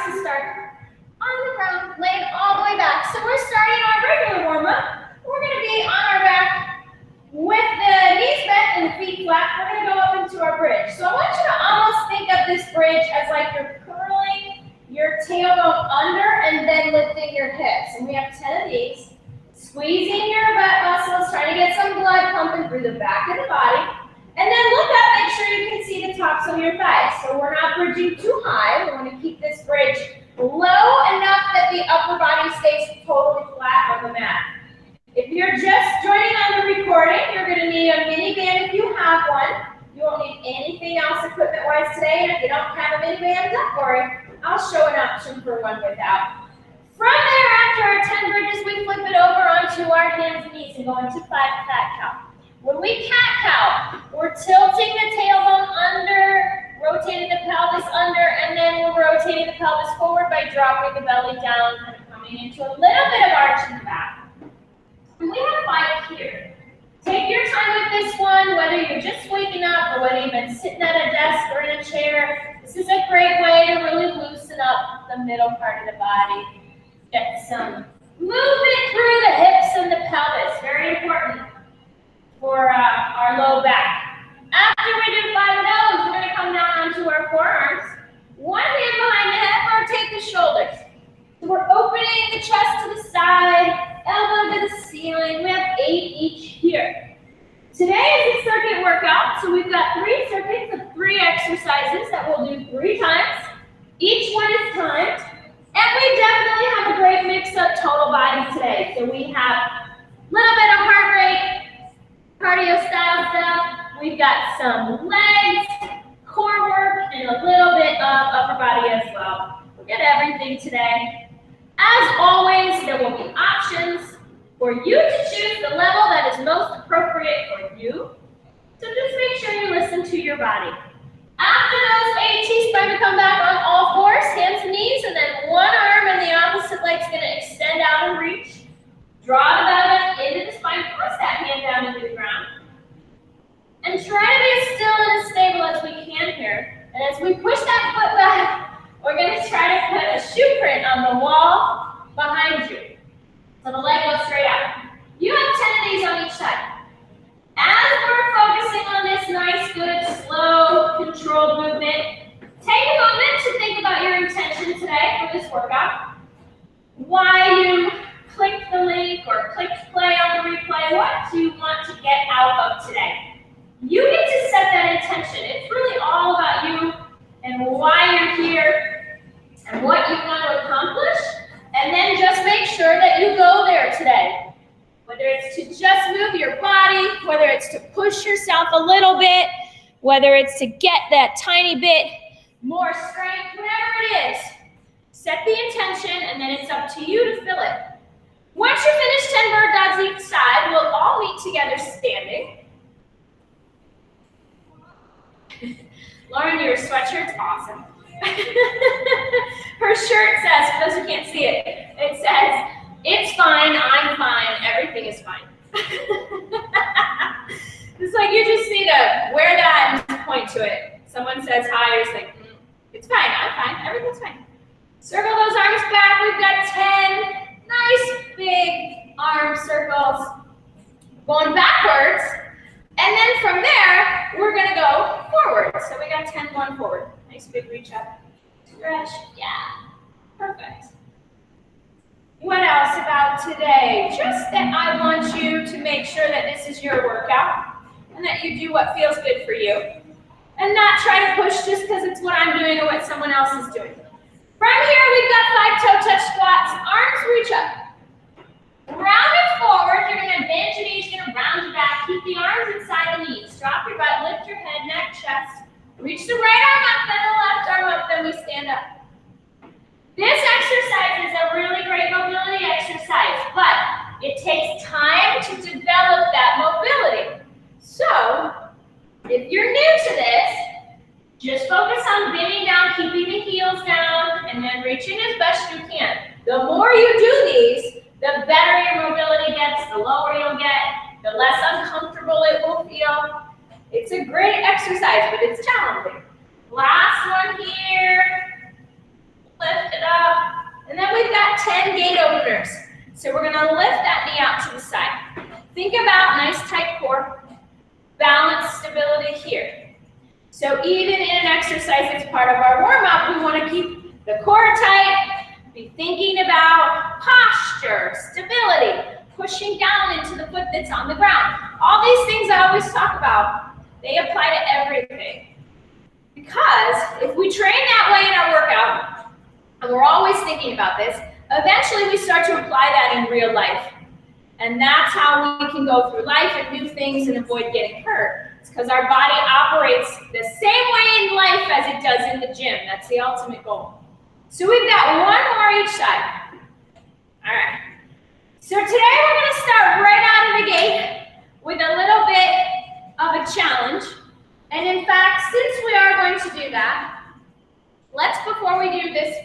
likes to start on the ground, laying all the way back. So we're starting our regular warm-up. We're going to be on our back with the knees bent and the feet flat. We're going to go up into our bridge. So I want you to almost think of this bridge as like you're curling your tailbone under and then lifting your hips. And we have 10 of these. Squeezing your butt muscles, trying to get some blood pumping through the back of the body. And then look up, make sure you can see the tops of your thighs. So we're not bridging too high. We want to keep this bridge low enough that the upper body stays totally flat on the mat. If you're just joining on the recording, you're going to need a mini band if you have one. You won't need anything else equipment-wise today. And if you don't have a mini band, don't worry. I'll show an option for one without. From there, after our 10 bridges, we flip it over onto our hands and knees and go into 5 cat cow. When we cat cow, we're tilting the tailbone under, rotating the pelvis under, and then we're rotating the pelvis forward by dropping the belly down and coming into a little bit of arch in the back. And we have 5 here. Take your time with this one, whether you're just waking up or whether you've been sitting at a desk or in a chair. This is a great way to really loosen up the middle part of the body. Get some movement through the hips and the pelvis. Very important for our low back. After we do 5 of those, we're going to come down onto our forearms. One hand behind the head, rotate the shoulders. So we're opening the chest to the side, elbow to the ceiling. We have 8 each here. Today is a circuit workout, so we've got 3 circuits of 3 exercises that we'll do 3 times. Each one is timed. And we definitely have a great mix of total body today. So we have a little bit of heart rate, cardio style stuff. We've got some legs, core work, and a little bit of upper body as well. We'll get everything today. As always, there will be options for you to choose the level that is most appropriate for you. So just make sure you listen to your body. After those 8, T-spine to come back on all 4s, hands and knees, and then one arm and the opposite leg's going to extend out and reach. Draw the belly into the spine, press that hand down into the ground. And try to be as still and as stable as we can here. And as we push that foot back, we're going to try to put a shoe print on the wall behind you. So the leg goes straight out. You have 10 of these on each side. As we're focusing on this nice, good, slow, controlled movement, take a moment to think about your intention today for this workout. Why you clicked the link or clicked play on the replay. What do you want to get out of today? You get to set that intention. It's really all about you and why you're here and what you want to accomplish. And then just make sure that you go there today. Whether it's to just move your body, whether it's to push yourself a little bit, whether it's to get that tiny bit more strength, whatever it is, set the intention and then it's up to you to fill it. Once you finish 10 bird dogs each side, we'll all meet together standing. Lauren, your sweatshirt's awesome. Her shirt says, for those who can't see it, it says, "It's fine, I'm fine, everything is fine." It's like you just need to wear that and point to it. Someone says hi, you're just like, it's fine, I'm fine, everything's fine. Circle those arms back. We've got 10 nice big arm circles going backwards. And then from there, we're gonna go forward. So we got 10 going forward. Nice big reach up, stretch, yeah, perfect. What else about today? Just that I want you to make sure that this is your workout and that you do what feels good for you and not try to push just because it's what I'm doing or what someone else is doing. From here, we've got 5 toe touch squats. Arms reach up. Round it forward. You're going to bend your knees, you're going to round your back. Keep the arms inside the knees. Drop your butt, lift your head, neck, chest. Reach the right arm up, then the left arm up, then we stand up. This exercise is a really great mobility exercise, but it takes time to develop that mobility. So, if you're new to this, just focus on bending down, keeping the heels down, and then reaching as best you can. The more you do these, the better your mobility gets, the lower you'll get, the less uncomfortable it will feel. It's a great exercise, but it's challenging. Last one here. Lift it shoulders. So we're gonna lift that knee out to the side. Think about nice tight core, balance, stability here. So even in an exercise that's part of our warm-up, we wanna keep the core tight, be thinking about posture, stability, pushing down into the foot that's on the ground. All these things I always talk about, they apply to everything. Because if we train that way in our workout, and we're always thinking about this, eventually we start to apply that in real life. And that's how we can go through life and do things and avoid getting hurt. It's because our body operates the same way in life as it does in the gym. That's the ultimate goal. So we've got one more each side. All right. So today we're going to start right out of the gate with a little bit of a challenge. And in fact, since we are going to do that, before we do this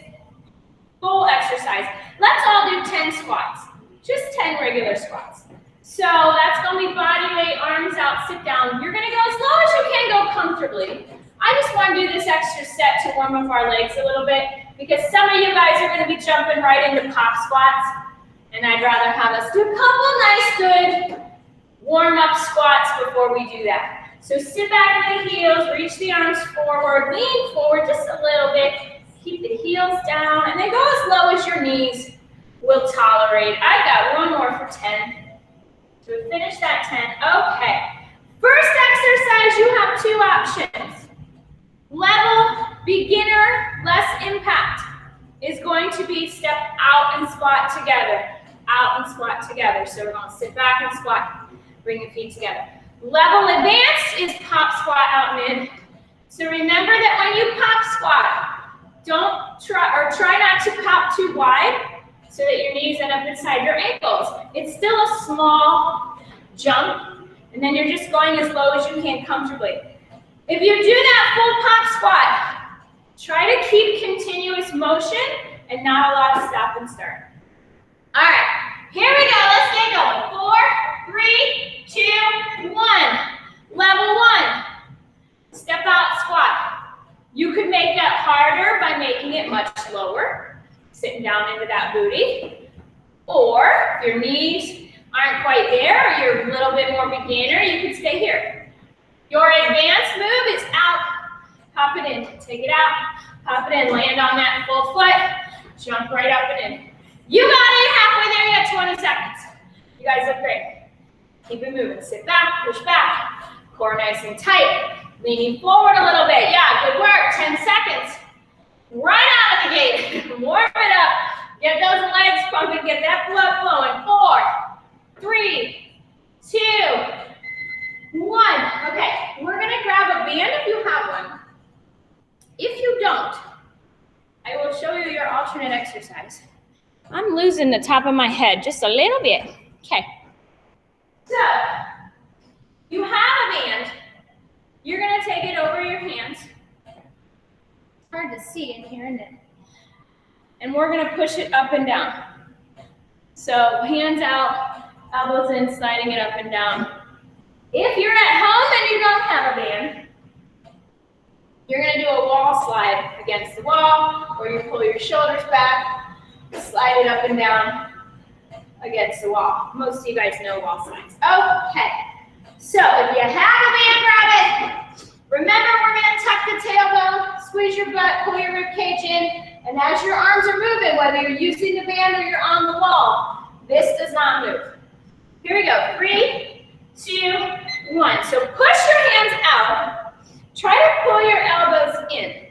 full exercise, let's all do 10 squats. Just 10 regular squats. So that's going to be body weight, arms out, sit down. You're going to go as low as you can go comfortably. I just want to do this extra set to warm up our legs a little bit because some of you guys are going to be jumping right into pop squats. And I'd rather have us do a couple nice, good warm-up squats before we do that. So sit back on the heels, reach the arms forward, lean forward just a little bit, keep the heels down, and then go as low as your knees will tolerate. I've got one more for 10. So we finish that 10. Okay. First exercise, you have two options. Level, beginner, less impact is going to be step out and squat together. Out and squat together. So we're going to sit back and squat. Bring the feet together. Level advanced is pop squat out and in. So remember that when you pop squat, try not to pop too wide so that your knees end up inside your ankles. It's still a small jump, and then you're just going as low as you can comfortably. If you do that full pop squat, try to keep continuous motion and not a lot of stop and start. All right, here we go. Let's get going. 4, 3, 2, 1. Level 1. Step out squat. You could make that harder by making it much lower, sitting down into that booty. Or if your knees aren't quite there, or you're a little bit more beginner, you can stay here. Your advanced move is out. Pop it in. Take it out. Pop it in. Land on that full foot. Jump right up and in. You got it. Halfway there. You got 20 seconds. You guys look great. Keep it moving. Sit back. Push back. Core nice and tight. Leaning forward a little bit. Yeah, good work. 10 seconds. Right out of the gate. Warm it up. Get those legs pumping. Get that blood flowing. 4, 3, 2, 1. Okay, we're going to grab a band if you have one. If you don't, I will show you your alternate exercise. I'm losing the top of my head just a little bit. Okay. So, you have a band. You're going to take it over your hands. It's hard to see in here, isn't it? And we're going to push it up and down. So, hands out, elbows in, sliding it up and down. If you're at home and you don't have a band, you're going to do a wall slide against the wall, or you pull your shoulders back, slide it up and down against the wall. Most of you guys know wall slides. Okay, so if you have a band, grab it. Remember, we're going to tuck the tailbone, squeeze your butt, pull your rib cage in, and as your arms are moving, whether you're using the band or you're on the wall, this does not move. Here we go. 3, 2, 1. So push your hands out. Try to pull your elbows in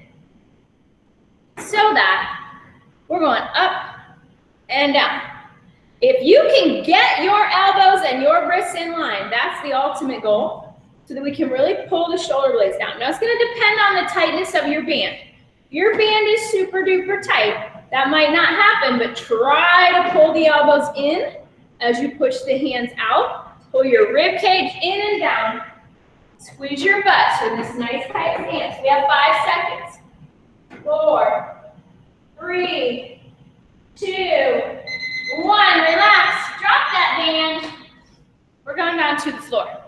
so that we're going up and down. If you can get your elbows and your wrists in line, that's the ultimate goal, so that we can really pull the shoulder blades down. Now, it's going to depend on the tightness of your band. If your band is super duper tight, that might not happen, but try to pull the elbows in as you push the hands out. Pull your rib cage in and down. Squeeze your butt so this nice tight stance. We have 5 seconds. 4, 3, 2, 1. Relax. Drop that band. We're going down to the floor.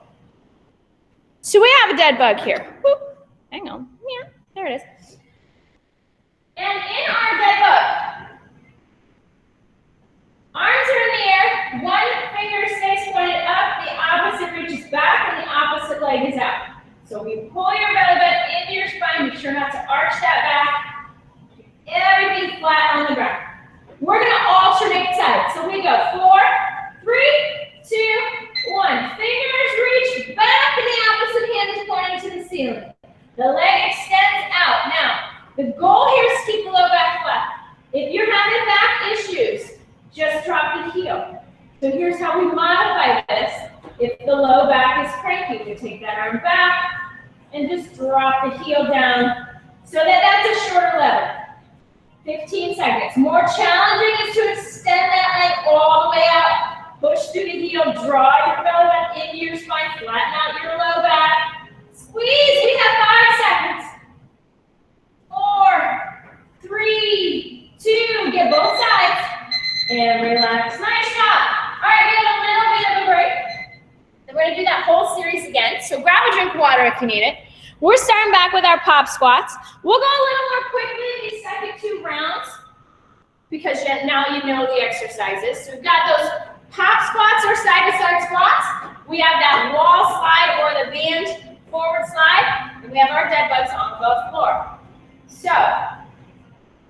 So we have a dead bug here. Whoop. Hang on. Yeah, there it is. And in our dead bug, our here is to keep the low back flat. If you're having back issues, just drop the heel. So here's how we modify this. If the low back is cranky, we take that arm back and just drop the heel down so that that's a shorter level. 15 seconds. More challenging is to extend that leg all the way out. Push through the heel, draw your belly button into your spine, flatten out your low back. Squeeze, we have 5 seconds. 4, 3, 2, get both sides. And relax, nice job. All right, we have a little bit of a break. Then we're gonna do that whole series again. So grab a drink of water if you need it. We're starting back with our pop squats. We'll go a little more quickly in these second 2 rounds because now you know the exercises. So we've got those pop squats or side-to-side squats. We have that wall slide or the band forward slide. And we have our dead bugs on the floor. So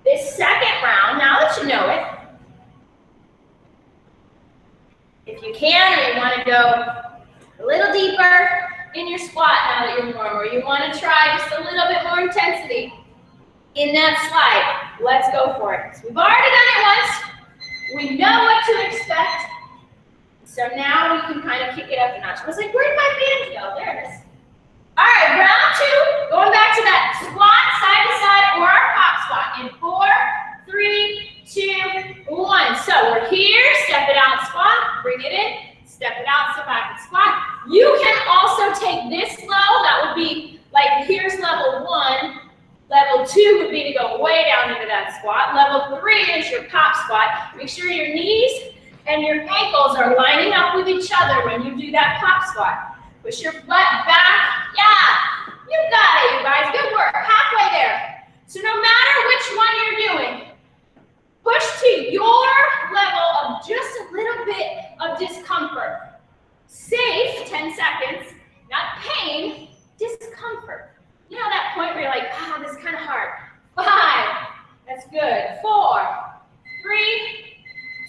this second round, now that you know it, if you can or you want to go a little deeper in your squat now that you're warm, or you want to try just a little bit more intensity in that slide, let's go for it. So we've already done it once. We know what to expect. So now we can kind of kick it up a notch. I was like, where'd my band go? There it is. All right, round 2, going back to that squat, side to side, or our pop squat in 4, 3, 2, 1. So we're here, step it out, squat, bring it in, step it out, step back and squat. You can also take this low, that would be like here's level 1. Level 2 would be to go way down into that squat. Level 3 is your pop squat. Make sure your knees and your ankles are lining up with each other when you do that pop squat. Push your butt back. Yeah, you got it, you guys. Good work. Halfway there. So no matter which one you're doing, push to your level of just a little bit of discomfort. Safe, 10 seconds, not pain, discomfort. You know that point where you're like, this is kind of hard. 5, that's good. 4, 3,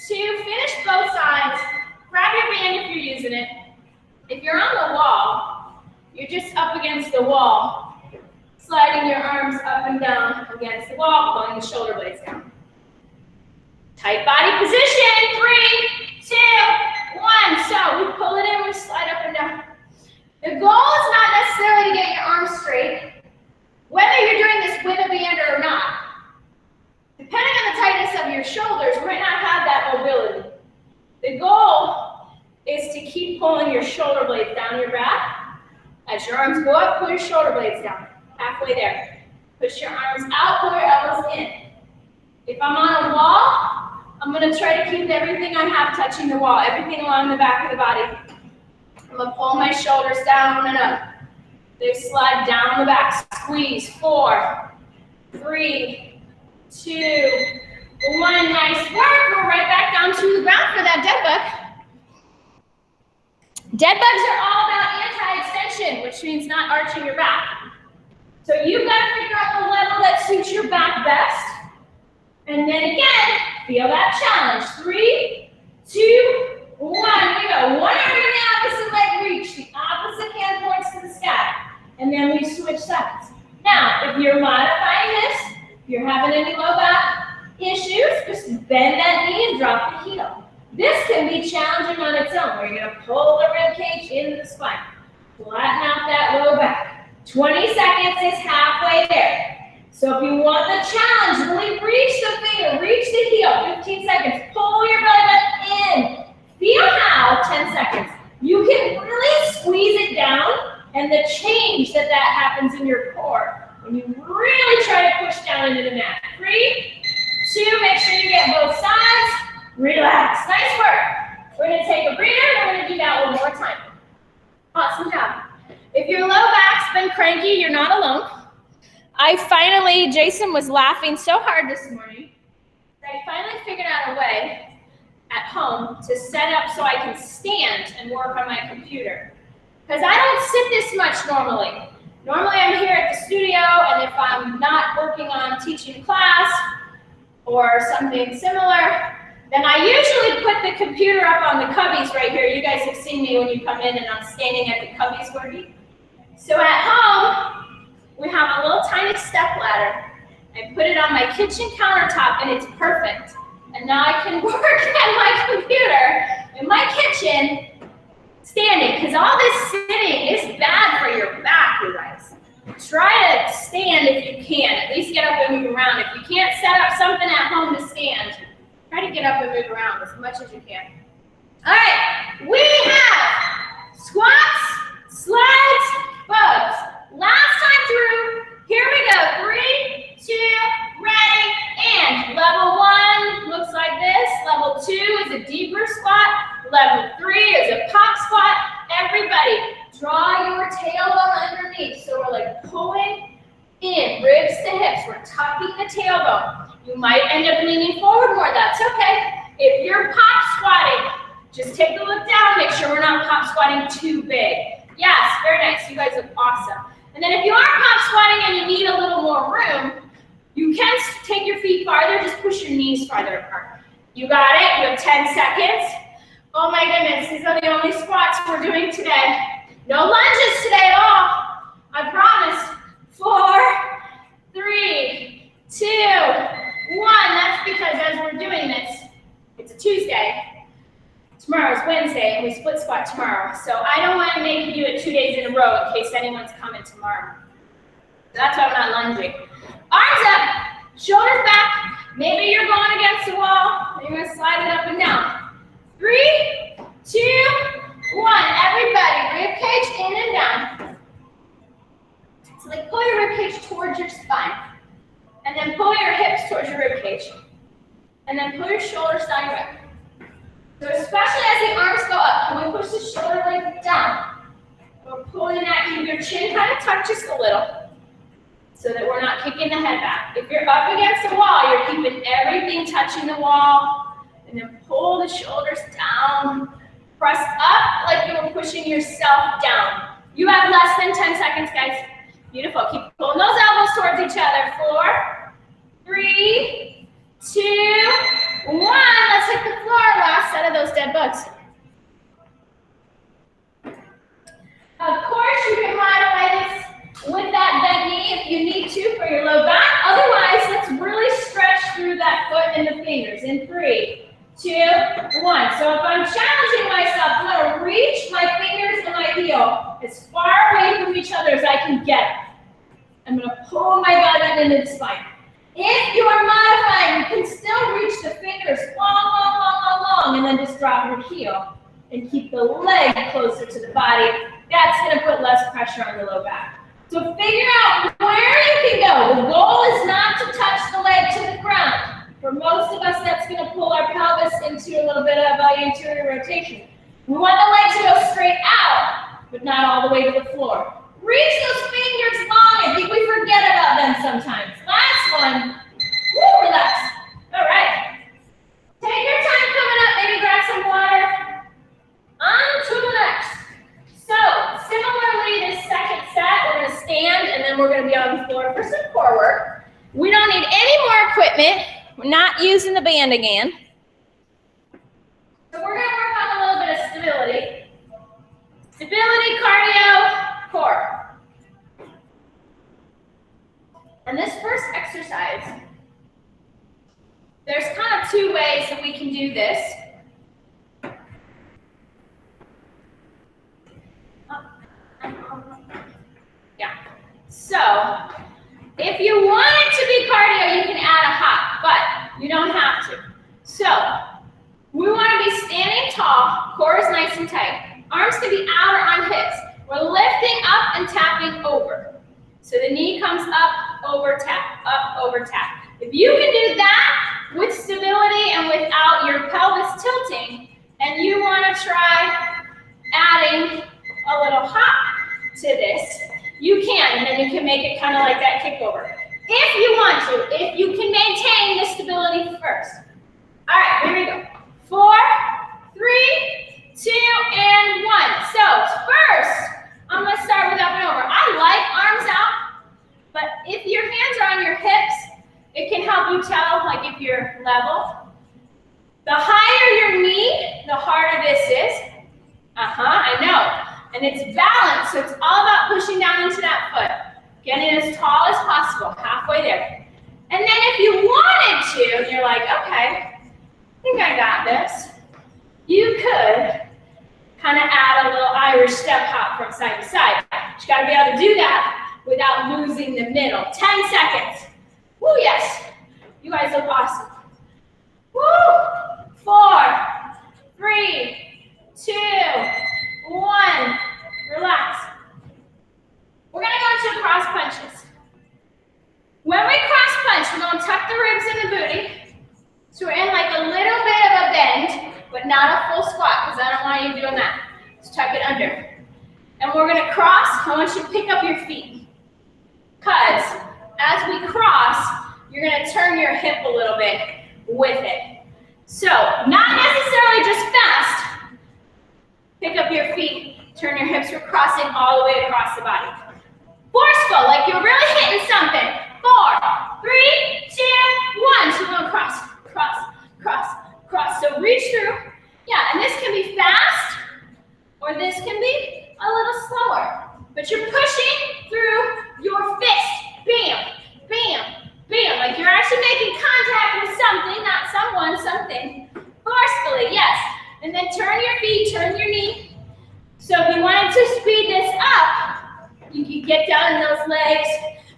2, finish both sides. Grab your band if you're using it. If you're on the wall, you're just up against the wall, sliding your arms up and down against the wall, pulling the shoulder blades down. Tight body position, 3, 2, 1. So we pull it in, we slide up and down. The goal is not necessarily to get your arms straight, whether you're doing this with a band or not. Depending on the tightness of your shoulders, you might not have that mobility. The goal is to keep pulling your shoulder blades down your back. As your arms go up, pull your shoulder blades down. Halfway there. Push your arms out, pull your elbows in. If I'm on a wall, I'm going to try to keep everything I have touching the wall, everything along the back of the body. I'm going to pull my shoulders down and up. They slide down the back. Squeeze. 4, 3, 2, 1. Nice work. We're right back down to the ground for that dead bug. Dead bugs are all about anti-extension, which means not arching your back. So you've got to figure out the level that suits your back best. And then again, feel that challenge. 3, 2, 1. We go. One arm in the opposite leg reach. The opposite hand points to the sky. And then we switch sides. Now, if you're modifying this, if you're having any low back issues, just bend that knee and drop the heel. This can be challenging on its own, where you're going to pull the rib cage into the spine. Flatten out that low back. 20 seconds is halfway there. So if you want the challenge, really reach the finger, reach the heel. 15 seconds. Pull your belly button in. Feel how, 10 seconds. You can really squeeze it down, and the change that happens in your core when you really try to push down into the mat. 3, 2, make sure you get both sides. Relax. Nice work. We're going to take a breather, and we're going to do that one more time. Awesome job. If your low back's been cranky, you're not alone. Jason was laughing so hard this morning that I finally figured out a way at home to set up so I can stand and work on my computer. Because I don't sit this much normally. Normally I'm here at the studio, and if I'm not working on teaching class or something similar, then I usually put the computer up on the cubbies right here. You guys have seen me when you come in and I'm standing at the cubbies working. So at home, we have a little tiny step ladder. I put it on my kitchen countertop and it's perfect. And now I can work at my computer in my kitchen standing, because all this sitting is bad for your back, you guys. Try to stand if you can. At least get up and move around. If you can't set up something at home to stand, try to get up and move around as much as you can. All right, we have squats, slides, bows. Last time through, here we go. 3, 2, ready, and level 1 looks like this. Level 2 is a deeper squat. Level 3 is a pop squat. Everybody, draw your tailbone underneath. So we're like pulling in, ribs to hips. We're tucking the tailbone. You might end up leaning forward more. That's okay. If you're pop squatting, just take a look down. Make sure we're not pop squatting too big. Yes, very nice. You guys look awesome. And then if you are pop squatting and you need a little more room, you can take your feet farther. Just push your knees farther apart. You got it. You have 10 seconds. Oh my goodness, these are the only squats we're doing today. No lunges today at all. I promise. 4, 3, 2, 1. That's because as we're doing this, it's a Tuesday. Tomorrow's Wednesday, and we split squat tomorrow. So I don't want to make you do it 2 days in a row in case anyone's coming tomorrow. So that's why I'm not lunging. Arms up, shoulders back. Maybe you're going against the wall. You're going to slide it up and down. 3, 2, 1. Everybody, rib cage in and down. So like pull your rib cage towards your spine. And then pull your hips towards your rib cage. And then pull your shoulders down your back. So especially as the arms go up, can we push the shoulder blades down? We're pulling that, keep your chin kind of tucked just a little so that we're not kicking the head back. If you're up against the wall, you're keeping everything touching the wall. And then pull the shoulders down. Press up like you were pushing yourself down. You have less than 10 seconds, guys. Beautiful. Keep pulling those elbows towards each other. 4, 3, 2, 1. Let's hit the floor. Last set of those dead bugs. Of course, you can modify this with that bent knee if you need to for your low back. Otherwise, let's really stretch through that foot and the fingers. In 3, 2, 1. So if I'm challenging myself, I'm going to reach my fingers and my heel as far away from each other as I can get. I'm going to pull my butt into the spine. If you are modifying, you can still reach the fingers long, and then just drop your heel and keep the leg closer to the body. That's going to put less pressure on the low back. So figure out where you can go. The goal is not to touch the leg to the ground. For most of us, that's going to pull our pelvis into a little bit of anterior rotation. We want the leg to go straight out, but not all the way to the floor. Reach those fingers long. I think we forget about them sometimes. Last one. Woo, relax. All right. Take your time coming up. Maybe grab some water. On to the next. So, similarly, this second set, we're going to stand, and then we're going to be on the floor for some core work. We don't need any more equipment. We're not using the band again. So we're going to work on a little bit of stability. Stability, cardio, core. And this first exercise, there's kind of 2 ways that we can do this. Yeah. So, if you want it to be cardio, you can add a hop, but you don't have to. So, we want to be standing tall, core is nice and tight. Arms can be out or on hips. We're lifting up and tapping over. So the knee comes up, over, tap, up, over, tap. If you can do that with stability and without your pelvis tilting, and you want to try adding a little hop to this, you can, and then you can make it kind of like that kick over. If you want to, if you can maintain the stability first. All right, here we go. 4, 3, 2, and 1. So first, I'm going to start with up and over. I like arms out, but if your hands are on your hips, it can help you tell, like if you're level. The higher your knee, the harder this is. I know. And it's balanced, so it's all about pushing down into that foot. Getting as tall as possible, halfway there. And then if you wanted to, and you're like, okay, I think I got this, you could kind of add a little Irish step hop from side to side. You gotta be able to do that without losing the middle. 10 seconds. Woo, yes. You guys look awesome. Woo! 4, 3, 2, 1. Relax. We're gonna go into cross punches. When we cross punch, we're gonna tuck the ribs in the booty. So we're in like a little bit of a bend, but not a full squat, because I don't want you doing that. Just tuck it under. And we're gonna cross. I want you to pick up your feet. Because as we cross, you're gonna turn your hip a little bit with it. So, not necessarily just fast. Pick up your feet, turn your hips, we're crossing all the way across the body. Forceful, like you're really hitting something. 4, 3, 2, 1. So we're gonna cross, cross, cross, cross. So reach through. Yeah, and this can be fast, or this can be a little slower. But you're pushing through your fist. Bam, bam, bam. Like you're actually making contact with something, not someone, something. Forcefully, yes. And then turn your feet, turn your knee. So if you wanted to speed this up, you can get down in those legs,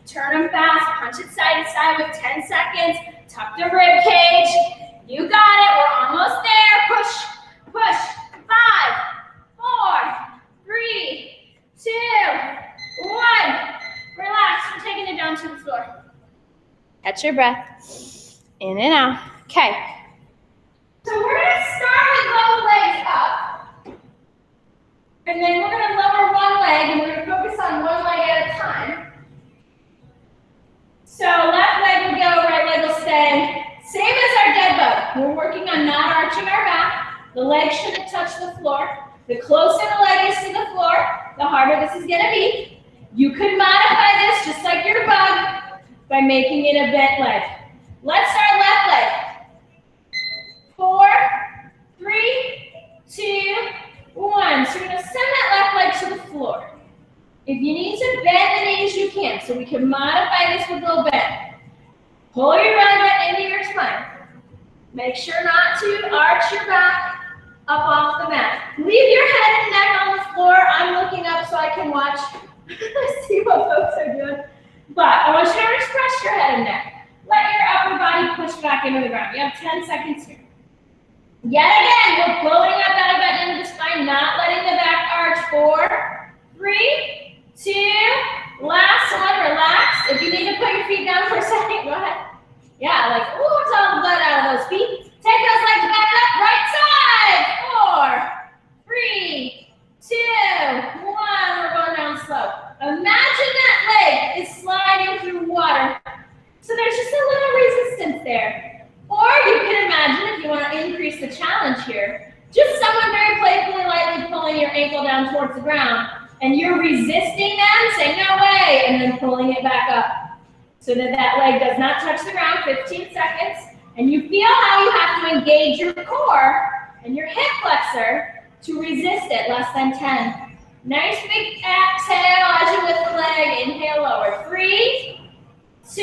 turn them fast, punch it side to side with 10 seconds, tuck the rib cage. You got it, we're almost there. Push, push. 5, 4, 3, 2, 1. Relax, we're taking it down to the floor. Catch your breath, in and out. Okay. So we're gonna start with both legs up. And then we're gonna lower one leg, and we're gonna focus on one leg at a time. So left leg will go, right leg will stay. Same as our dead bug. We're working on not arching our back. The leg shouldn't touch the floor. The closer the leg is to the floor, the harder this is gonna be. You could modify this just like your bug by making it a bent leg. Let's start left leg. 4, 3, 2, 1. So you're gonna send that left leg to the floor. If you need to bend the knees, you can. So we can modify this with a little bend. Pull your belly button into your spine. Make sure not to arch your back up off the mat. Leave your head and neck on the floor. I'm looking up so I can watch, see what folks are doing. But I want you to express your head and neck. Let your upper body push back into the ground. You have 10 seconds here. Yet again, we're pulling that belly button into the spine, not letting the back arch. 4, 3, 2, last one, relax. If you need to put your feet down for a second, go ahead. Yeah, like, ooh, it's all the blood out of those feet. Take those legs back up, right side. 4, 3, 2, 1, we're going down slow. Imagine that leg is sliding through water. So there's just a little resistance there. Or you can imagine, if you want to increase the challenge here, just someone very playfully, lightly pulling your ankle down towards the ground, and you're resisting them, saying no way, and then pulling it back up so that that leg does not touch the ground. 15 seconds, and you feel how you have to engage your core and your hip flexor to resist it. Less than 10. Nice big exhale as you lift the leg. Inhale, lower. 3, 2,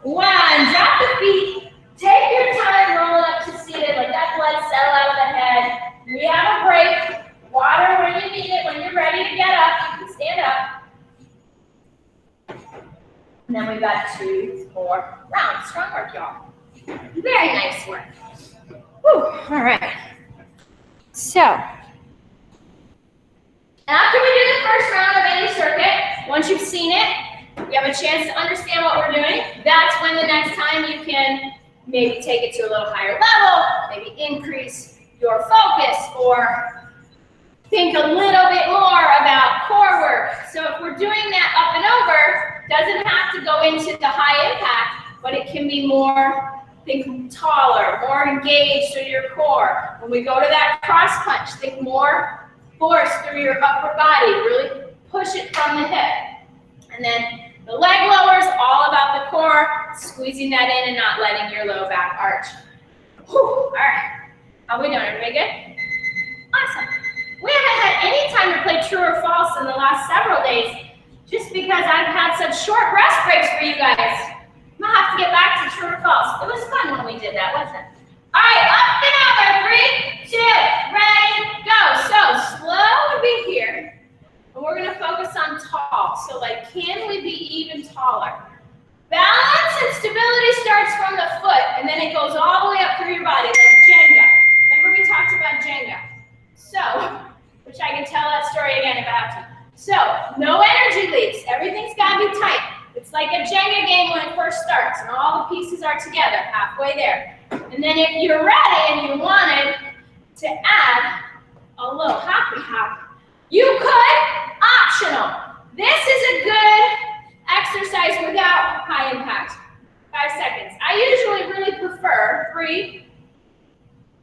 1. Drop the feet. Take your time, roll up to seated, let that blood settle out of the head. We have a break. Water when you need it. When you're ready to get up, you can stand up. And then we've got 2 more rounds. Strong work, y'all. Very nice work. Whew. All right. So, after we do the first round of any circuit, once you've seen it, you have a chance to understand what we're doing. That's when the next time you can maybe take it to a little higher level, maybe increase your focus, or think a little bit more about core work. So if we're doing that up and over, doesn't have to go into the high impact, but it can be more, think taller, more engaged through your core. When we go to that cross punch, think more force through your upper body, really push it from the hip. And then the leg lowers, all about the core, squeezing that in and not letting your low back arch. Whew, all right, how we doing, everybody good? Awesome. We haven't had any time to play true or false in the last several days, just because I've had such short rest breaks for you guys. I'm gonna have to get back to true or false. It was fun when we did that, wasn't it? All right, up and over. 3, 2, ready, go. So slow would be here. And we're gonna focus on tall. So like, can we be even taller? Balance and stability starts from the foot, and then it goes all the way up through your body, like Jenga. Remember we talked about Jenga? So, which I can tell that story again if I have to. So, no energy leaks. Everything's got to be tight. It's like a Jenga game when it first starts, and all the pieces are together, halfway there. And then if you're ready and you wanted to add a little happy hop, you could, optional. This is a good exercise without high impact. 5 seconds. I usually really prefer 3,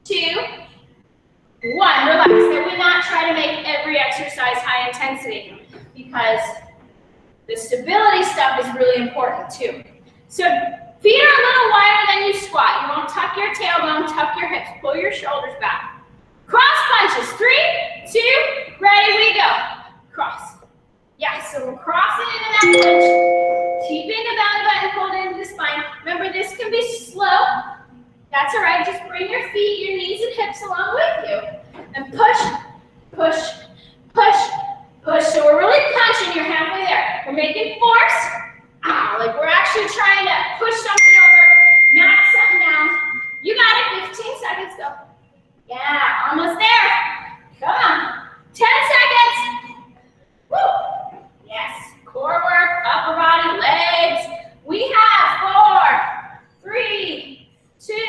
2, 1. Relax. I would not try to make every exercise high intensity because the stability stuff is really important too. So feet are a little wider than you squat. You won't tuck your tailbone, tuck your hips, pull your shoulders back. Cross punches. 3, 2, ready, we go. Cross. Yeah, so we're crossing into that punch, keeping the belly button pulled into the spine. Remember, this can be slow. That's all right. Just bring your feet, your knees, and hips along with you. And push, push, push, push. So we're really punching. You're halfway there. We're making force. Like we're actually trying to push something over, knock something down. You got it. 15 seconds. Go. Yeah, almost there. Come on. 10 seconds. Woo. Yes. Core work, upper body, legs. We have 4, 3, 2, 1.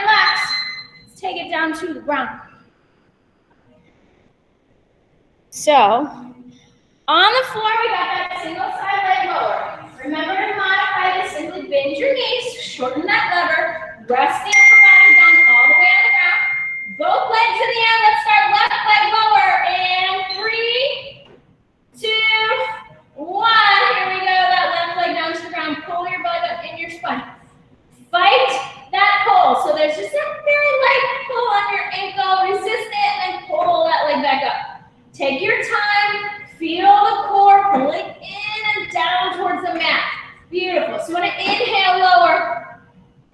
Relax. Let's take it down to the ground. So, on the floor, we got that single side leg lower. Remember to modify this. Simply bend your knees, shorten that lever, rest the upper body down all the way on the ground. Both legs in the air. Let's start left leg lower. And 3, 2, 1. Here we go. That left leg down to the ground. Pull your butt up in your spine. Fight that pull. So there's just a very light pull on your ankle. Resist it and pull that leg back up. Take your time. Feel the core pulling in and down towards the mat. Beautiful. So you want to inhale, lower.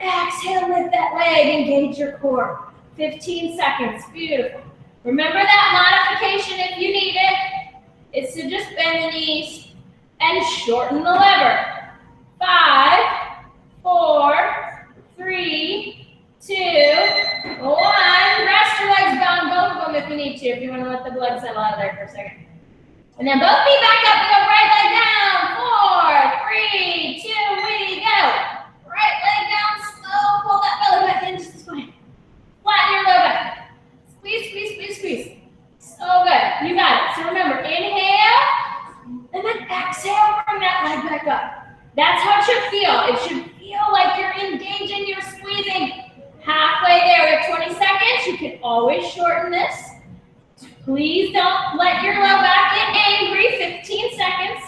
Exhale, lift that leg. Engage your core. 15 seconds. Beautiful. Remember that modification if you need it. Is to just bend the knees and shorten the lever. 5, 4, 3, 2, 1. Rest your legs down, both of them if you need to, if you want to let the blood settle out of there for a second. And then both feet back up, we go right leg down. 4, 3, 2, we go. Right leg down, slow, pull that belly back into the spine. Flatten your low back. Squeeze, squeeze, squeeze, squeeze. So good, you got it. So remember, inhale, and then exhale, bring that leg back up. That's how it should feel. It should feel like you're engaging, you're squeezing. Halfway there, we have 20 seconds. You can always shorten this. Please don't let your low back get angry. 15 seconds.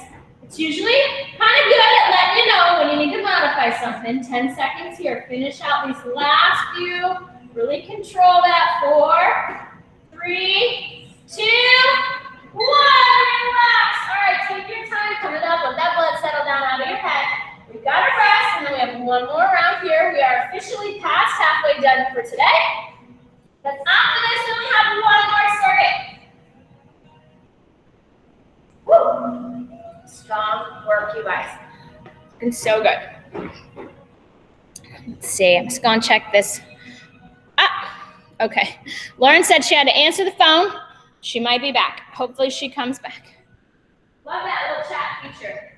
It's usually kind of good at letting you know when you need to modify something. 10 seconds here. Finish out these last few. Really control that. 4, 3, 2, 1. Relax. All right, take your time. Come it up. Let that blood settle down out of your head. We've got a rest, and then we have one more round here. We are officially past halfway done for today. But after this, we only have one more circuit. Woo! Strong work, you guys. And so good. Let's see. I'm just going to check this. Okay. Lauren said she had to answer the phone. She might be back. Hopefully she comes back. Love that little chat feature.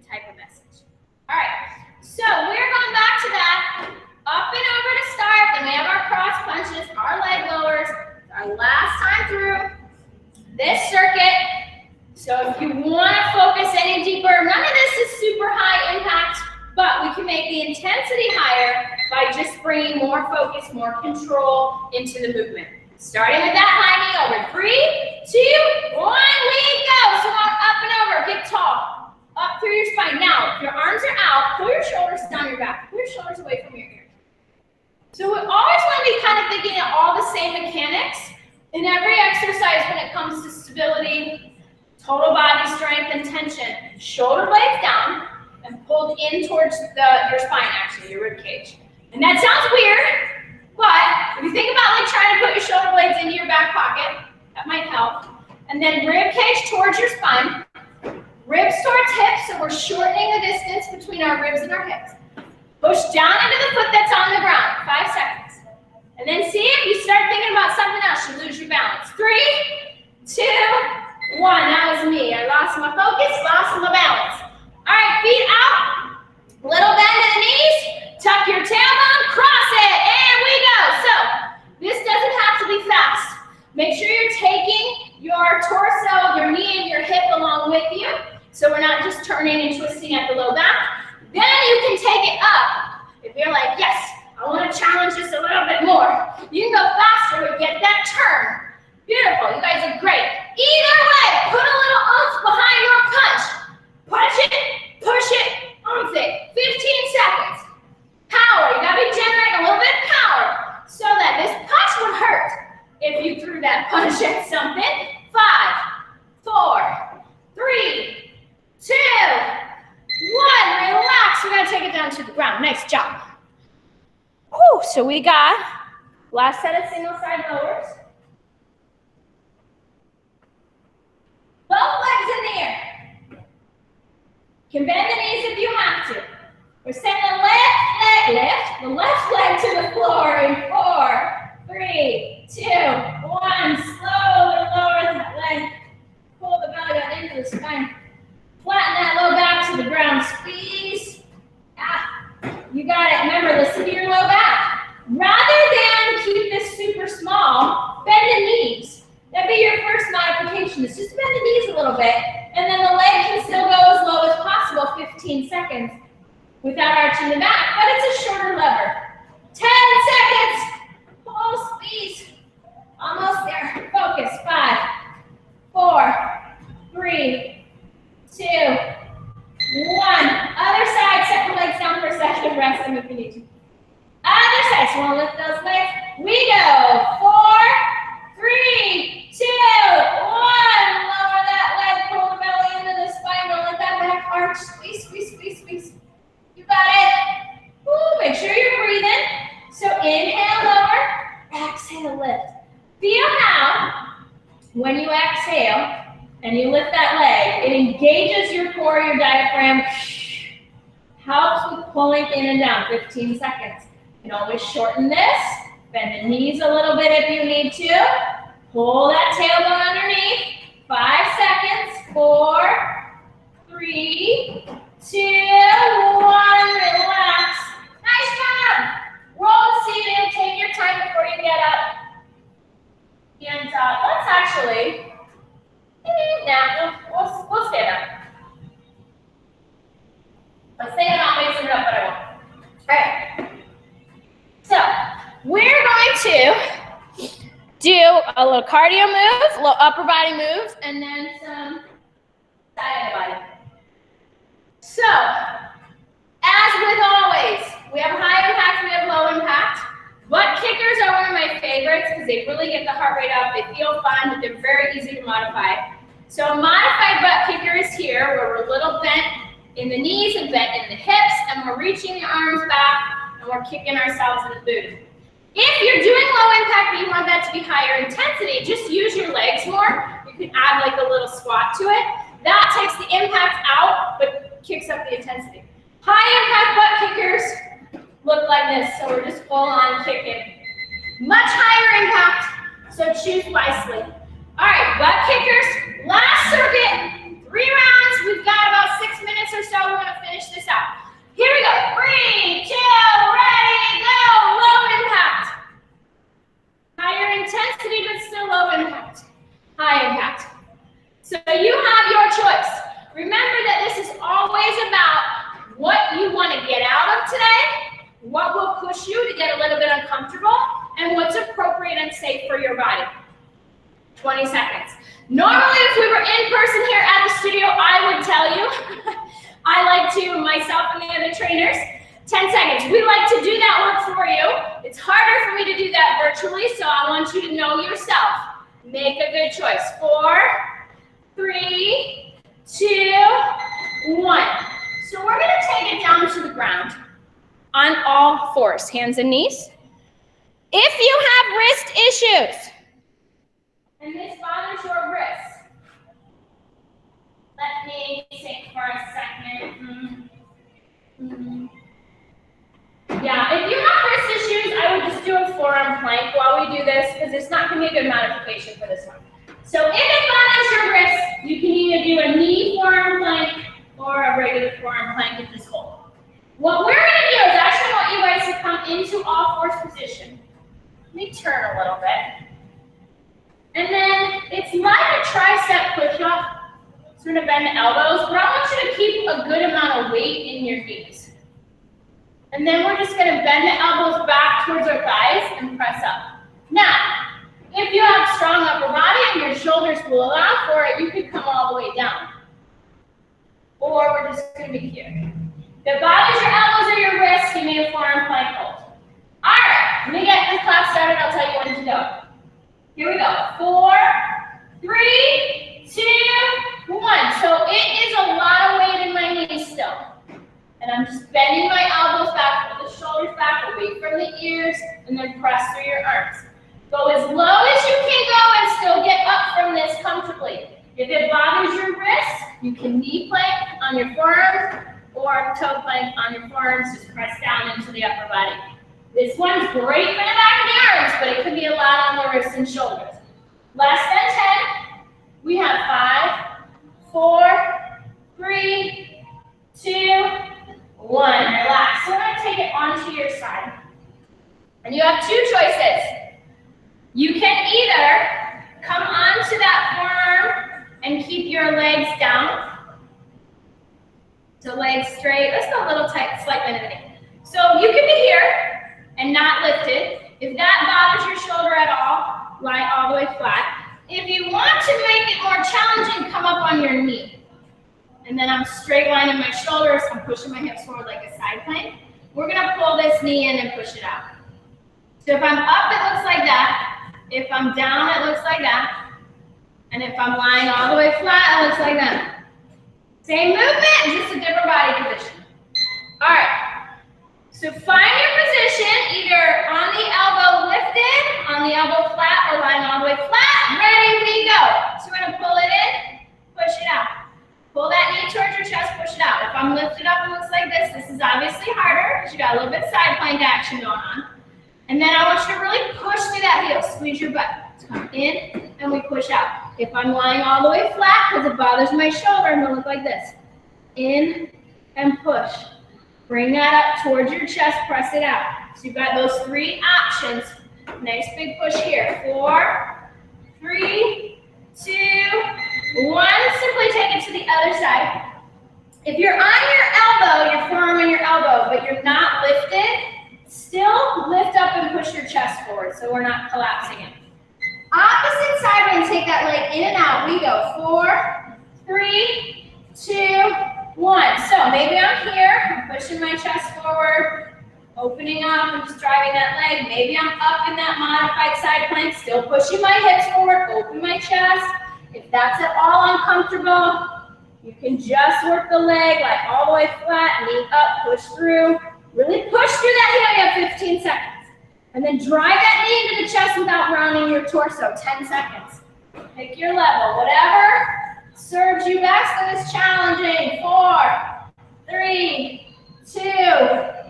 Type a message. All right. So we're going back to that. Up and over to start. Then we have our cross punches, our leg lowers. Our last time through this circuit. So if you want to focus any deeper, none of this is super high impact, but we can make the intensity higher by just bringing more focus, more control into the movement. Starting with that high knee over. 3, 2, 1, we go. So up and over, get tall. Up through your spine. Now, if your arms are out, pull your shoulders down your back. Pull your shoulders away from your ears. So we always want to be kind of thinking of all the same mechanics in every exercise when it comes to stability, total body strength, and tension. Shoulder blades down. and pulled in towards your spine, actually, your rib cage. And that sounds weird, but if you think about like trying to put your shoulder blades into your back pocket, that might help. And then rib cage towards your spine, ribs towards hips, so we're shortening the distance between our ribs and our hips. Push down into the foot that's on the ground, 5 seconds. And then see if you start thinking about something else, you lose your balance. 3, 2, 1, that was me. I lost my focus, lost my balance. All right, feet out, little bend in the knees, tuck your tailbone, cross it, and we go. So this doesn't have to be fast. Make sure you're taking your torso, your knee, and your hip along with you, so we're not just turning and twisting at the low back. Then you can take it up. If you're like, yes, I want to challenge this a little bit more, you can go faster and get that turn. Beautiful, you guys are great. Either way, put a little oomph behind your punch. Punch it, push it, oomph it. 15 seconds. Power, you gotta be generating a little bit of power so that this punch would hurt if you threw that punch at something. 5, 4, 3, 2, 1. Relax, we're gonna take it down to the ground. Nice job. Whew, so we got last set of single side lowers. Both legs in the air. You can bend the knees if you have to. We're sending the left leg to the floor in 4, 3, 2, 1. Slowly lower that leg. Pull the belly button into the spine. Flatten that low back to the ground. Squeeze. You got it. Remember, listen to your low back. Rather than keep this super small, bend the knees. That'd be your first modification. Is just bend the knees a little bit, and then the leg can still go as low as possible, 15 seconds, without arching the back, but it's a shorter lever. 10 seconds. Pull, squeeze. Almost there. Focus. 5, 4, 3, 2, 1. Other side. Set the legs down for a second. Rest them if you need to. Other side. So we'll lift those legs. We go. 4, 3, 2, 1. Lower that leg. Pull the belly into the spine. Don't let that back arch. Squeeze, squeeze, squeeze, squeeze. You got it. Woo, make sure you're breathing. So inhale, lower. Exhale, lift. Feel how, when you exhale and you lift that leg, it engages your core, your diaphragm. Helps with pulling in and down. 15 seconds. You can always shorten this. Bend the knees a little bit if you need to. Pull that tailbone underneath. 5 seconds. 4, 3, 2, 1. Relax. Nice job. Roll seated. Take your time before you get up. And let's actually, we'll stand up. I was thinking about mixing it up, but I won't. All right. So we're going to do a little cardio move, a little upper body move, and then some side of the body. So, as with always, we have high impact, we have low impact. Butt kickers are one of my favorites because they really get the heart rate up. They feel fun, but they're very easy to modify. So a modified butt kicker is here, where we're a little bent in the knees and bent in the hips, and we're reaching the arms back, and we're kicking ourselves in the booty. If you're doing low impact, but you want that to be higher intensity, just use your legs more. You can add like a little squat to it. That takes the impact out, but kicks up the intensity. High impact butt kickers look like this, so we're just full on kicking. Much higher impact, so choose wisely. All right, butt kickers, last circuit, 3 rounds. We've got about 6 minutes or so. We're gonna finish this out. Here we go, 3, 2, ready, go, low impact. Higher intensity, but still low impact. High impact. So you have your choice. Remember that this is always about what you want to get out of today, what will push you to get a little bit uncomfortable, and what's appropriate and safe for your body. 20 seconds. Normally, if we were in person here at the studio, I would tell you, I like to, myself and the other trainers, 10 seconds. We like to do that work for you. It's harder for me to do that virtually, so I want you to know yourself. Make a good choice. 4, 3, 2, 1. So we're gonna take it down to the ground on all fours, hands and knees. If you have wrist issues, and this bothers your wrist, let me think for a second. Yeah, if you have wrist issues, I would just do a forearm plank while we do this, because it's not gonna be a good modification for this one. So if it bothers your wrist, you can either do a knee forearm plank or a regular forearm plank at this hole. What we're gonna do is actually want you guys to come into all fours position. Let me turn a little bit. And then it's like a tricep push-up. So we're gonna bend the elbows, but I want you to keep a good amount of weight in your knees. And then we're just gonna bend the elbows back towards our thighs and press up. Now, if you have strong upper body and your shoulders will allow for it, you could come all the way down. Or we're just gonna be here. If it bothers your elbows or your wrists, you need a forearm plank hold. All right, let me get this class started. I'll tell you when to go. Here we go. 4, 3, 2, 1. So it is a lot of weight in my knees still. And I'm just bending my elbows back, pull the shoulders back, away from the ears, and then press through your arms. Go as low as you can go and still get up from this comfortably. If it bothers your wrists, you can knee plank on your forearms or toe plank on your forearms. Just press down into the upper body. This one's great for the back of the arms, but it could be a lot on the wrists and shoulders. Less than 10. We have 5, 4, 3, 2, 1. Relax. So we're going to take it onto your side. And you have two choices. You can either come onto that forearm and keep your legs down. So legs straight. Let's go a little tight, slight bend in the knee. So you can be here and not lifted. If that bothers your shoulder at all, lie all the way flat. If you want to make it more challenging, come up on your knee. And then I'm straight lining my shoulders. I'm pushing my hips forward like a side plank. We're gonna pull this knee in and push it out. So if I'm up, it looks like that. If I'm down, it looks like that. And if I'm lying all the way flat, it looks like that. Same movement, just a different body position. All right. So find your position, either on the elbow lifted, on the elbow flat, or lying all the way flat. Ready, we go. So we're gonna pull it in, push it out. Pull that knee towards your chest, push it out. If I'm lifted up, it looks like this. This is obviously harder because you got a little bit side plank action going on. And then I want you to really push through that heel, squeeze your butt. So come in and we push out. If I'm lying all the way flat because it bothers my shoulder, I'm gonna look like this. In and push. Bring that up towards your chest, press it out. So you've got those 3 options. Nice big push here. 4, 3, 2, 1. Simply take it to the other side. If you're on your elbow, your forearm and your elbow, but you're not lifted, still lift up and push your chest forward so we're not collapsing it. Opposite side, we're going to take that leg in and out. We go 4, 3, 2, 1. So maybe I'm here, I'm pushing my chest forward, opening up and just driving that leg. Maybe I'm up in that modified side plank, still pushing my hips forward, open my chest. If that's at all uncomfortable, you can just work the leg like all the way flat, knee up, push through. Really push through that heel. You have 15 seconds. And then drive that knee into the chest without rounding your torso. 10 seconds. Pick your level. Whatever serves you best and is challenging. 4, 3, 2,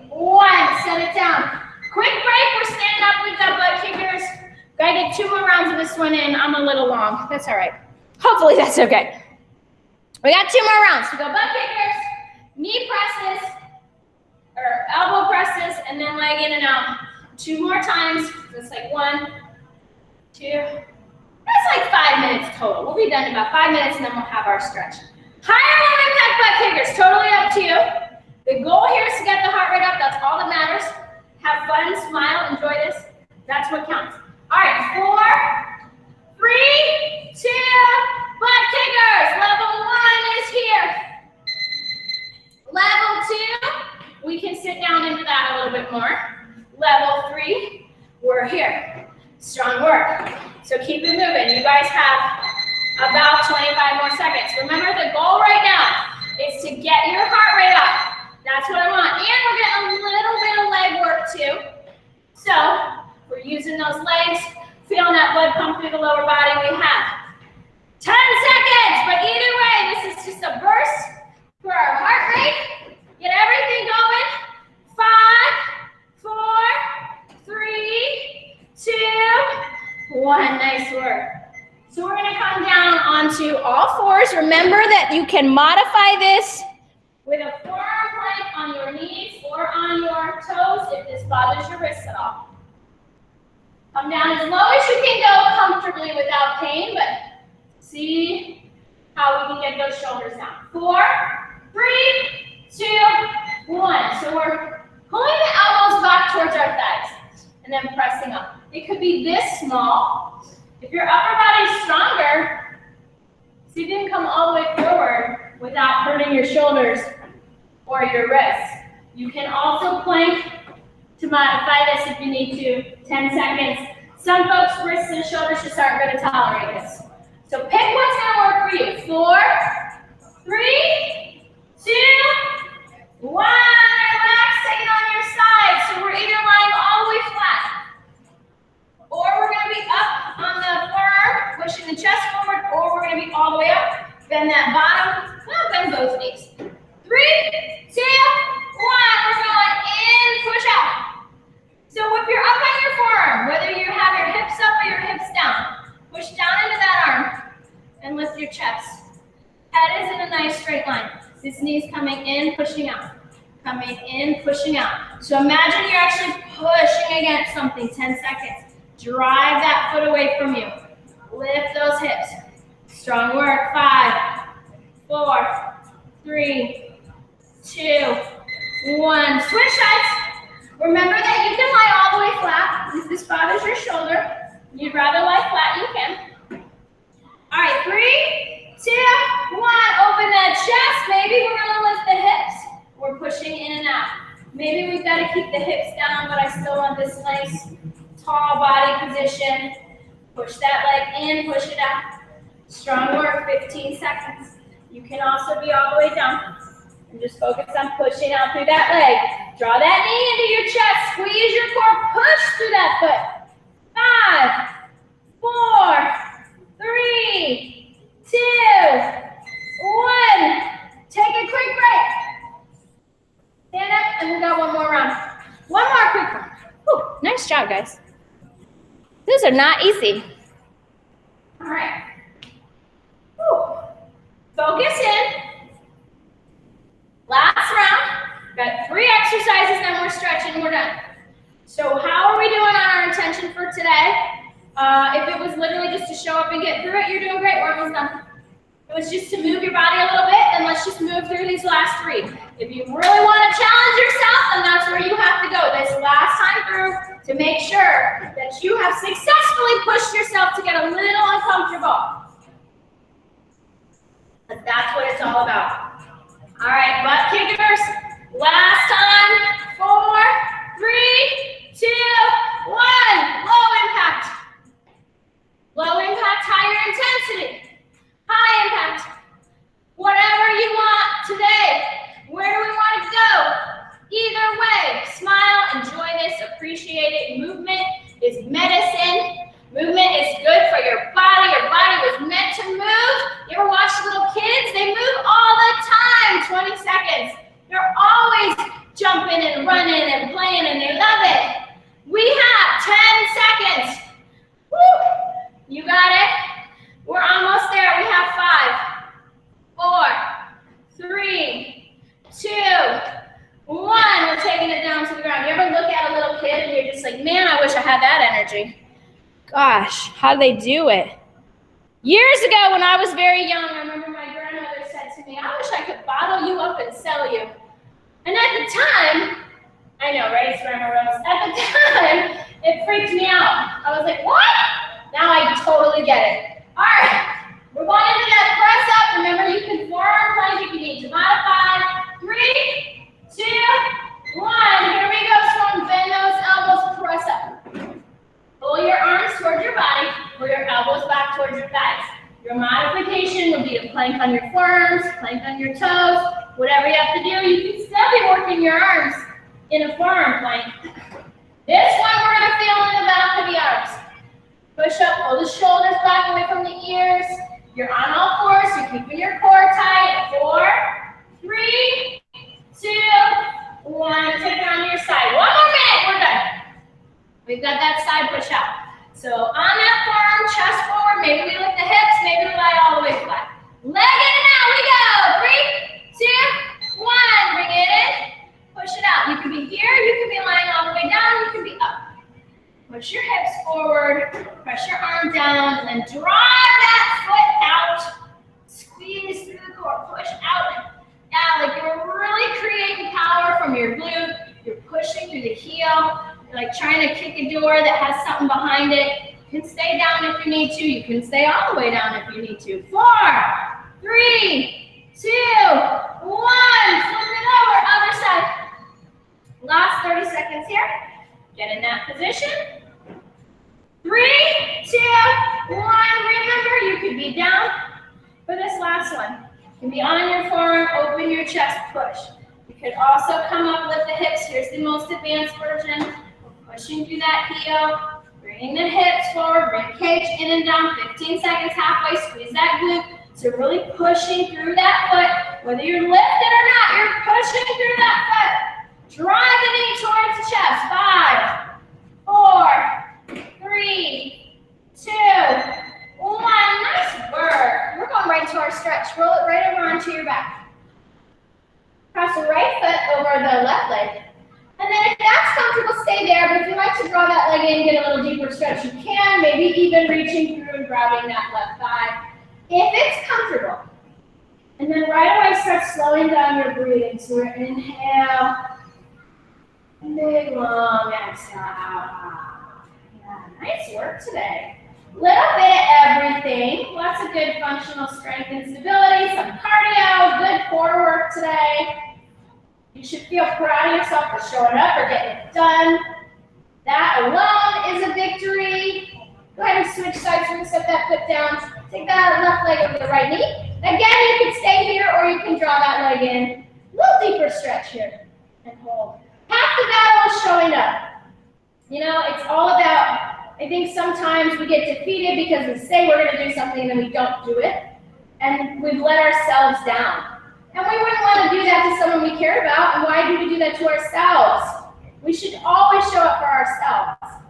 1. Set it down. Quick break. We're standing up with the butt kickers. Gotta get 2 more rounds of this one in. I'm a little long. That's all right. Hopefully that's okay. We got 2 more rounds. We go butt kickers, knee presses, or elbow presses, and then leg in and out. 2 more times. That's like 1, 2. That's like 5 minutes total. We'll be done in about 5 minutes, and then we'll have our stretch. Higher low impact butt kickers. Totally up to you. The goal here is to get the heart rate up. That's all that matters. Have fun, smile, enjoy this. That's what counts. All right, 4, 3, 2, butt kickers. Level 1 is here. Level 2, we can sit down into that a little bit more. Level 3, we're here. Strong work. So keep it moving. You guys have about 25 more seconds. Remember, the goal right now is to get your heart rate up. That's what I want. And we're getting a little bit of leg work too. So we're using those legs, feeling that blood pump through the lower body. We have 10 seconds, but either way, this is just a burst for our heart rate. Get everything going. 5, 4, 3, 2, 1. Nice work. So we're gonna come down onto all fours. Remember that you can modify this with a forearm plank on your knees or on your toes if this bothers your wrists at all. Come down as low as you can go comfortably without pain, but see how we can get those shoulders down. 4, 3, 2, 1. So we're pulling the elbows back towards our thighs and then pressing up. It could be this small. If your upper body's stronger, see if you can come all the way forward without hurting your shoulders or your wrists. You can also plank to modify this if you need to. 10 seconds. Some folks' wrists and shoulders just aren't going to tolerate this. So pick what's going to work for you. 4, 3, 2, 1. Relax, take it on your side. So we're either lying all the way flat, or we're going to be up on the forearm, pushing the chest forward, or we're going to be all the way up. Bend that bottom. Well, bend both knees. 3, 2, 1. We're going in, push out. So if you're up on your forearm, whether you have your hips up or your hips down, push down into that arm and lift your chest. Head is in a nice straight line. This knee's coming in, pushing out. Coming in, pushing out. So imagine you're actually pushing against something. 10 seconds. Drive that foot away from you. Lift those hips. Strong work. 5, 4, 3, 2, 1. Switch sides. Remember that you can lie all the way flat. If this bothers your shoulder, you'd rather lie flat, you can. All right, 3, 2, 1. Open that chest. Maybe we're going to lift the hips. We're pushing in and out. Maybe we've got to keep the hips down, but I still want this nice tall body position. Push that leg in, push it out. Strong work, 15 seconds. You can also be all the way down. And just focus on pushing out through that leg. Draw that knee into your chest. Squeeze your core. Push through that foot. 5, 4, 3, 2, 1. Take a quick break. Stand up, and we got one more round. One more quick one. Whew, nice job, guys. These are not easy. All right. Whew. Focus in. Last round. Got 3 exercises, then we're stretching, we're done. So how are we doing on our intention for today? If it was literally just to show up and get through it, you're doing great. We're almost done. If it was just to move your body a little bit, then let's just move through these last 3. If you really want to challenge yourself, then that's where you have to go this last time through to make sure that you have successfully pushed yourself to get a little uncomfortable. But that's what it's all about. All right, butt kickers. Last time. 4, 3, 2, 1. Low impact. Low impact, higher intensity. High impact. Whatever you want today. Where do we want to go? Either way, smile, enjoy this, appreciate it. Movement is medicine. Movement is good for your body. Your body was meant to move. You ever watch little kids? They move all the time. 20 seconds. They're always jumping and running and playing, and they love it. We have 10 seconds. Woo! You got it? We're almost there. We have 5, 4, 3, 2, 1. We're taking it down to the ground. You ever look at a little kid and you're just like, man, I wish I had that energy. Gosh, how do they do it? Years ago when I was very young, I remember my grandmother said to me, I wish I could bottle you up and sell you. And at the time, I know, right, Grandma Rose? At the time, it freaked me out. I was like, what? Now I totally get it. All right, we're going into that press up. Remember, you can forearm plank if you need to modify. 3, 2, 1. Here we go, Swan. Bend those elbows, press up. Pull your arms towards your body, pull your elbows back towards your thighs. Your Your modification would be to plank on your forearms, plank on your toes, whatever you have to do. You can still be working your arms in a forearm plank. This one we're going to feel in the back of the arms. Push up, pull the shoulders back away from the ears. You're on all fours, you're keeping your core tight. 4, 3, 2, 1. Take it on your side. 1 more minute, we're done. We've got that side push out. So on that forearm, chest forward, maybe we lift the hips, maybe we lie all the way flat. Leg in and out, we go. 3, 2, 1. Bring it in, push it out. You can be here, you can be lying all the way down, you can be up. Push your hips forward, press your arm down, and then drive that foot out. Squeeze through the core, push out. Yeah, like you're really creating power from your glute. You're pushing through the heel. You're like trying to kick a door that has something behind it. You can stay down if you need to. You can stay all the way down if you need to. 4, 3, 2, 1. Flip it over, other side. Last 30 seconds here. Get in that position. 3, 2, 1. Remember, you could be down for this last one. You can be on your forearm, open your chest, push. You could also come up, lift the hips. Here's the most advanced version. We're pushing through that heel, bringing the hips forward, rib cage in and down, 15 seconds halfway, squeeze that glute. So really pushing through that foot. Whether you're lifted or not, you're pushing through that foot. Drive the knee towards the chest. 5, 4, 3, 2, 1. Nice work. We're going right into our stretch. Roll it right over onto your back. Cross the right foot over the left leg. And then if that's comfortable, stay there. But if you like to draw that leg in, get a little deeper stretch, you can. Maybe even reaching through and grabbing that left thigh. If it's comfortable. And then right away, start slowing down your breathing. So we're inhale. Big long exhale. Yeah, nice work today. Little bit of everything. Lots of good functional strength and stability. Some cardio. Good core work today. You should feel proud of yourself for showing up or getting it done. That alone is a victory. Go ahead and switch sides. We're going to set that foot down. Take that left leg over the right knee. Again, you can stay here or you can draw that leg in. A little deeper stretch here. And hold. Half the battle is showing up. You know, it's all about, I think sometimes we get defeated because we say we're going to do something and then we don't do it. And we've let ourselves down. And we wouldn't want to do that to someone we care about. And why do we do that to ourselves? We should always show up for ourselves.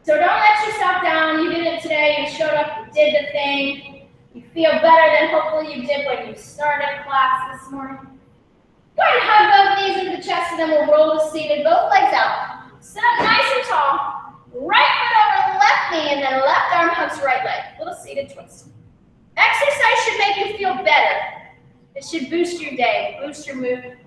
So don't let yourself down. You did it today. You showed up. You did the thing. You feel better than hopefully you did when you started class this morning. Go ahead and hug both knees into the chest, and then we'll roll the seated, both legs out. Sit up nice and tall. Right foot over left knee, and then left arm hugs right leg. Little seated twist. Exercise should make you feel better. It should boost your day, boost your mood,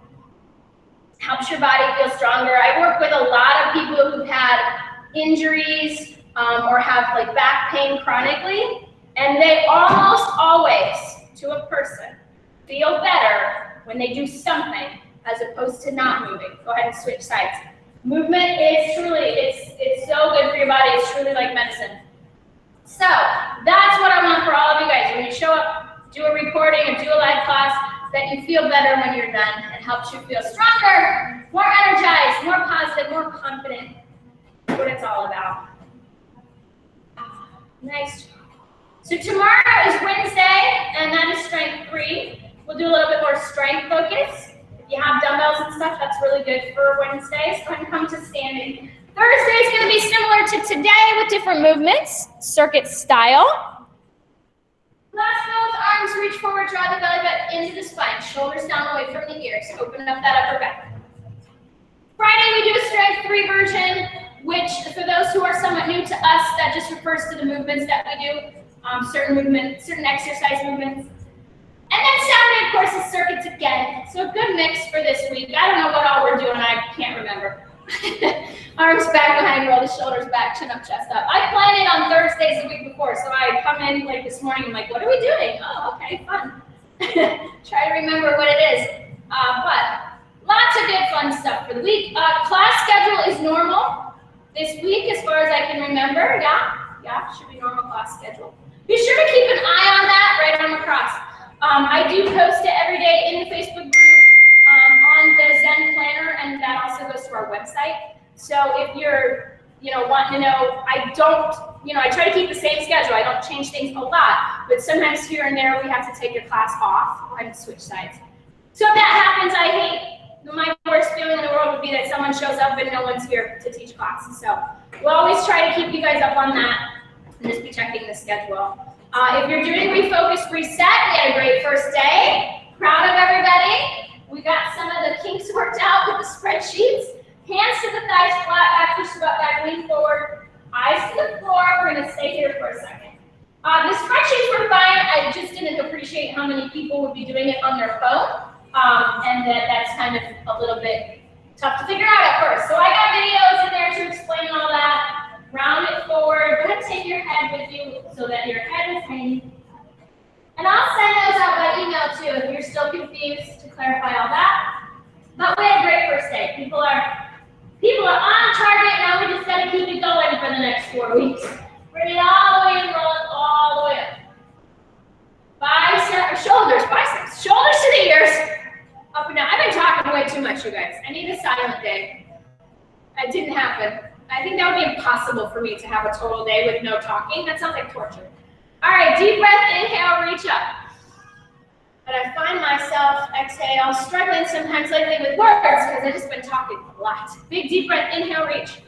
helps your body feel stronger. I work with a lot of people who've had injuries or have like back pain chronically, and they almost always, to a person, feel better when they do something as opposed to not moving. Go ahead and switch sides. Movement is truly, it's so good for your body. It's truly like medicine. So that's what I want for all of you guys. When you show up, do a recording and do a live class, that you feel better when you're done. It helps you feel stronger, more energized, more positive, more confident. That's what it's all about. Nice. So tomorrow is Wednesday, and that is strength 3. We'll do a little bit more strength focus. If you have dumbbells and stuff, that's really good for Wednesdays. Go ahead and come to standing. Thursday is going to be similar to today with different movements, circuit style. Last those arms, reach forward, draw the belly button into the spine, shoulders down away from the ears. Open up that upper back. Friday, we do a strength 3 version, which for those who are somewhat new to us, that just refers to the movements that we do, certain movements, certain exercise movements. And then Saturday, of course, is circuits again. So a good mix for this week. I don't know what all we're doing. I can't remember. Arms back behind, roll the shoulders back, chin up, chest up. I plan it on Thursdays the week before. So I come in like this morning, I'm like, what are we doing? Oh, okay, fun. Try to remember what it is. But lots of good fun stuff for the week. Class schedule is normal this week as far as I can remember. Yeah, should be normal class schedule. Be sure to keep an eye on that right on across. I do post it every day in the Facebook group on the Zen Planner, and that also goes to our website. So if you're, wanting to know, I try to keep the same schedule. I don't change things a lot, but sometimes here and there we have to take a class off. I have to switch sides. So if that happens, I hate. My worst feeling in the world would be that someone shows up and no one's here to teach classes. So we'll always try to keep you guys up on that and just be checking the schedule. If you're doing Refocus Reset, we had a great first day. Proud of everybody. We got some of the kinks worked out with the spreadsheets. Hands to the thighs, flat back, push the butt back, lean forward. Eyes to the floor. We're going to stay here for a second. The spreadsheets were fine. I just didn't appreciate how many people would be doing it on their phone. And that's kind of a little bit tough to figure out at first. So I got videos in there to explain all that. Round it forward. Go ahead and take your head with you so that your head is hanging. And I'll send those out by email too if you're still confused to clarify all that. But we had a great first day. People are on target. Now we just got to keep it going for the next 4 weeks. Bring it all the way and roll it all the way up. Biceps, biceps, shoulders to the ears. Up and down. I've been talking way too much, you guys. I need a silent day. It didn't happen. I think that would be impossible for me to have a total day with no talking. That sounds like torture. All right, deep breath, inhale, reach up. But I find myself, exhale, struggling sometimes lately with words because I've just been talking a lot. Big deep breath, inhale, reach.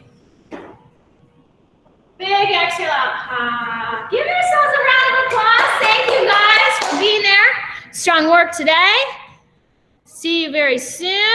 Big exhale out. Give yourselves a round of applause. Thank you guys for being there. Strong work today. See you very soon.